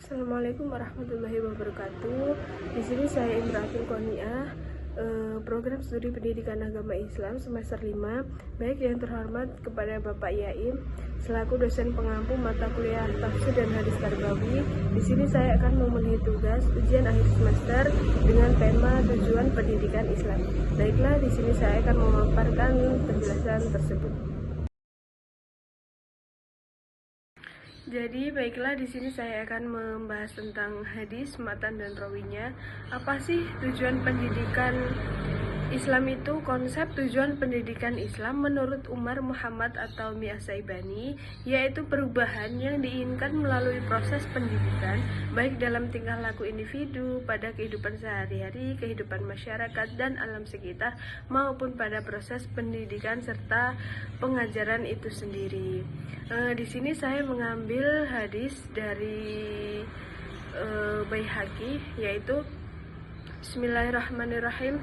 Assalamualaikum warahmatullahi wabarakatuh. Di sini saya Imratul Qoniah, program studi pendidikan agama Islam semester 5. Baik yang terhormat kepada Bapak Yaim selaku dosen pengampu mata kuliah tafsir dan hadis tarbawi. Di sini saya akan memenuhi tugas ujian akhir semester dengan tema tujuan pendidikan Islam. Baiklah, di sini saya akan memaparkan penjelasan tersebut. Jadi baiklah, di sini saya akan membahas tentang hadis, matan dan rawinya. Apa sih tujuan pendidikan Islam itu? Konsep tujuan pendidikan Islam menurut Umar Muhammad atau Mia Saibani yaitu perubahan yang diinginkan melalui proses pendidikan baik dalam tingkah laku individu, pada kehidupan sehari-hari, kehidupan masyarakat dan alam sekitar maupun pada proses pendidikan serta pengajaran itu sendiri. Di sini saya mengambil hadis dari Baihaqi yaitu Bismillahirrahmanirrahim.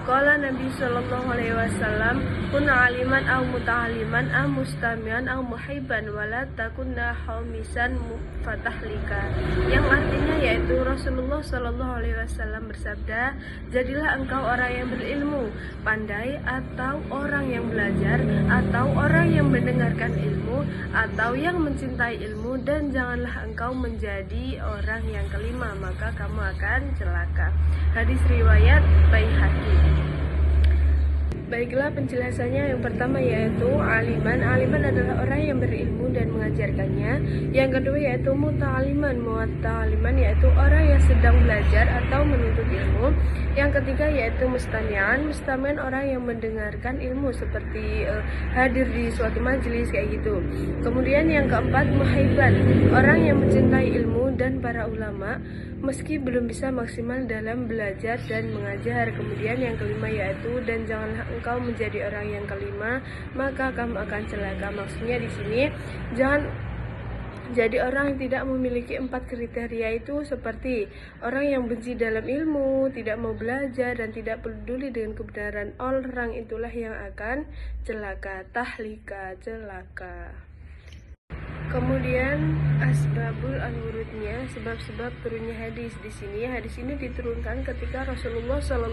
Qala Nabi sallallahu alaihi wasallam, kun aliman aw muta'aliman aw mustami'an aw muhibban wala takunna hamisan fatahlika. Yang artinya yaitu Rasulullah sallallahu alaihi wasallam bersabda, jadilah engkau orang yang berilmu, pandai atau orang yang belajar atau orang yang mendengarkan ilmu atau yang mencintai ilmu, dan janganlah engkau menjadi orang yang kelima, maka kamu akan celaka. Hadis riwayat Baihaqi. Baiklah, penjelasannya yang pertama yaitu aliman. Aliman adalah orang yang berilmu dan mengajarkannya. Yang kedua yaitu muta'aliman. Muta'aliman yaitu orang yang sedang belajar atau menuntut ilmu. Yang ketiga yaitu mustami'an. Mustami'an orang yang mendengarkan ilmu seperti hadir di suatu majelis kayak gitu. Kemudian yang keempat muhibban, orang yang mencintai ilmu dan para ulama meski belum bisa maksimal dalam belajar dan mengajar. Kemudian yang kelima yaitu dan janganlah engkau menjadi orang yang kelima, maka kamu akan celaka. Maksudnya di sini jangan jadi orang yang tidak memiliki 4 kriteria itu, seperti orang yang benci dalam ilmu, tidak mau belajar dan tidak peduli dengan kebenaran. Orang itulah yang akan celaka, tahlika, celaka. Kemudian asbabul al-wurudnya, sebab-sebab turunnya hadis. Di sini hadis ini diturunkan ketika Rasulullah SAW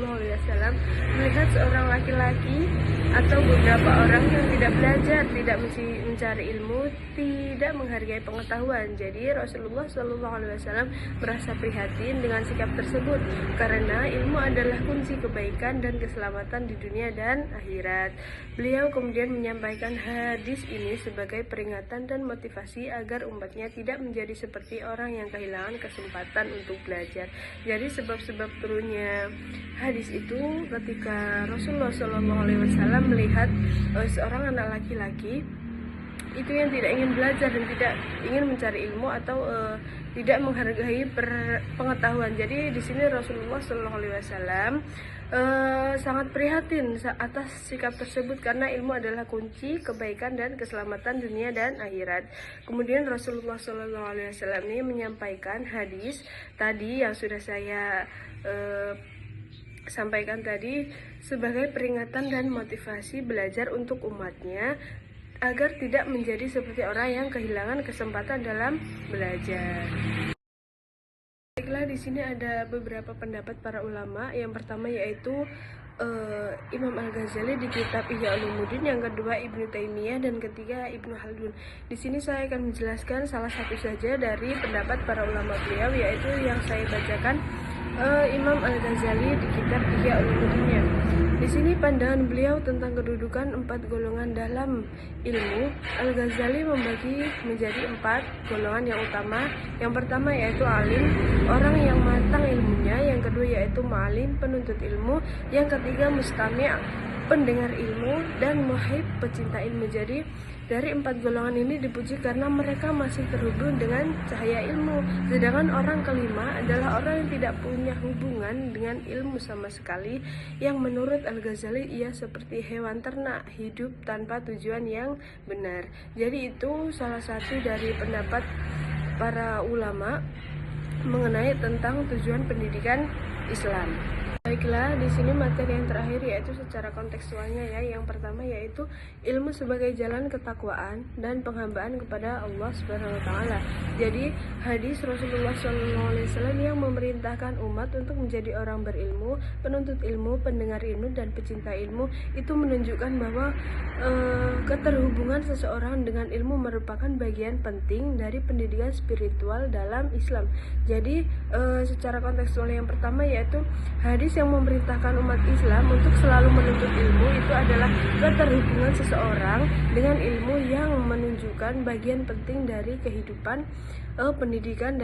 melihat seorang laki-laki atau beberapa orang yang tidak belajar, tidak mencari ilmu, tidak menghargai pengetahuan. Jadi Rasulullah SAW merasa prihatin dengan sikap tersebut karena ilmu adalah kunci kebaikan dan keselamatan di dunia dan akhirat. Beliau kemudian menyampaikan hadis ini sebagai peringatan dan motivasi agar umatnya tidak menjadi seperti orang yang kehilangan kesempatan untuk belajar. Jadi sebab-sebab turunnya hadis itu ketika Rasulullah SAW melihat seorang anak laki-laki itu yang tidak ingin belajar dan tidak ingin mencari ilmu atau tidak menghargai pengetahuan. Jadi di sini Rasulullah SAW sangat prihatin atas sikap tersebut karena ilmu adalah kunci kebaikan dan keselamatan dunia dan akhirat. Kemudian Rasulullah SAW ini menyampaikan hadis tadi yang sudah saya sampaikan tadi sebagai peringatan dan motivasi belajar untuk umatnya agar tidak menjadi seperti orang yang kehilangan kesempatan dalam belajar. Baiklah, di sini ada beberapa pendapat para ulama. Yang pertama yaitu Imam Al-Ghazali di kitab Ihya Ulumuddin, yang kedua Ibnu Taimiyah, dan ketiga Ibnu Khaldun. Di sini saya akan menjelaskan salah satu saja dari pendapat para ulama beliau, yaitu yang saya bacakan Imam Al-Ghazali di kitab Ihya Ulumuddinnya. Di sini pandangan beliau tentang kedudukan 4 golongan dalam ilmu. Al-Ghazali membagi menjadi 4 golongan yang utama. Yang pertama yaitu alim, orang yang matang ilmunya. Yang kedua yaitu ma'alim, penuntut ilmu. Yang ketiga mustami', pendengar ilmu, dan muhib, pecinta ilmu. Jadi dari 4 golongan ini dipuji karena mereka masih terhubung dengan cahaya ilmu. Sedangkan orang kelima adalah orang yang tidak punya hubungan dengan ilmu sama sekali, yang menurut Al-Ghazali ia seperti hewan ternak, hidup tanpa tujuan yang benar. Jadi itu salah satu dari pendapat para ulama mengenai tentang tujuan pendidikan Islam. Baiklah, di sini materi yang terakhir yaitu secara kontekstualnya ya. Yang pertama yaitu ilmu sebagai jalan ketakwaan dan penghambaan kepada Allah Subhanahu wa taala. Jadi, hadis Rasulullah SAW yang memerintahkan umat untuk menjadi orang berilmu, penuntut ilmu, pendengar ilmu dan pecinta ilmu itu menunjukkan bahwa keterhubungan seseorang dengan ilmu merupakan bagian penting dari pendidikan spiritual dalam Islam. Jadi, secara kontekstual yang pertama yaitu hadis yang memerintahkan umat Islam untuk selalu menuntut ilmu itu adalah keterhubungan seseorang dengan ilmu yang menunjukkan bagian penting dari kehidupan pendidikan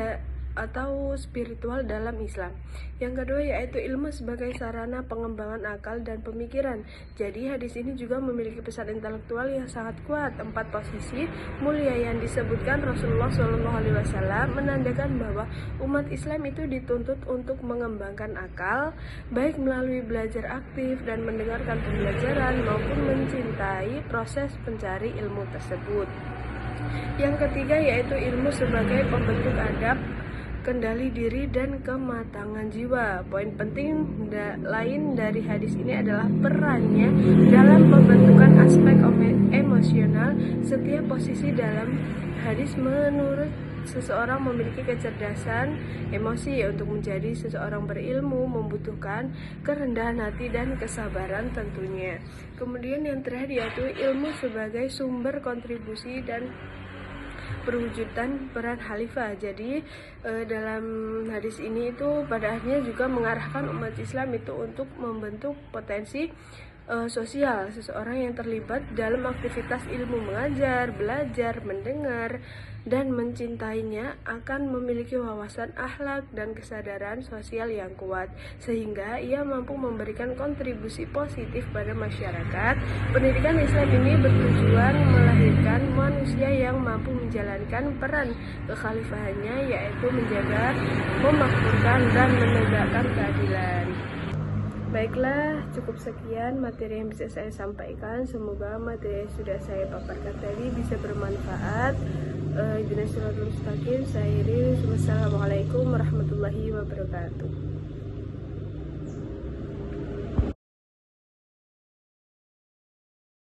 atau spiritual dalam Islam. Yang kedua yaitu ilmu sebagai sarana pengembangan akal dan pemikiran. Jadi hadis ini juga memiliki pesan intelektual yang sangat kuat. 4 posisi mulia yang disebutkan Rasulullah SAW menandakan bahwa umat Islam itu dituntut untuk mengembangkan akal, baik melalui belajar aktif dan mendengarkan pembelajaran maupun mencintai proses pencari ilmu tersebut. Yang ketiga yaitu ilmu sebagai pembentuk adab, kendali diri dan kematangan jiwa. Poin penting lain dari hadis ini adalah perannya dalam pembentukan aspek emosional. Setiap posisi dalam hadis menurut seseorang memiliki kecerdasan emosi untuk menjadi seseorang berilmu membutuhkan kerendahan hati dan kesabaran tentunya. Kemudian yang terakhir yaitu ilmu sebagai sumber kontribusi dan perwujudan peran khalifah. Jadi dalam hadis ini itu pada akhirnya juga mengarahkan umat Islam itu untuk membentuk potensi sosial seseorang yang terlibat dalam aktivitas ilmu mengajar, belajar, mendengar, dan mencintainya akan memiliki wawasan akhlak dan kesadaran sosial yang kuat sehingga ia mampu memberikan kontribusi positif pada masyarakat. Pendidikan Islam ini bertujuan melahirkan manusia yang mampu menjalankan peran kekhalifahannya yaitu menjaga, memakmurkan, dan menegakkan keadilan. Baiklah, cukup sekian materi yang bisa saya sampaikan. Semoga materi yang sudah saya paparkan tadi bisa bermanfaat. Ihdinas siratal mustaqim. Wassalamualaikum warahmatullahi wabarakatuh.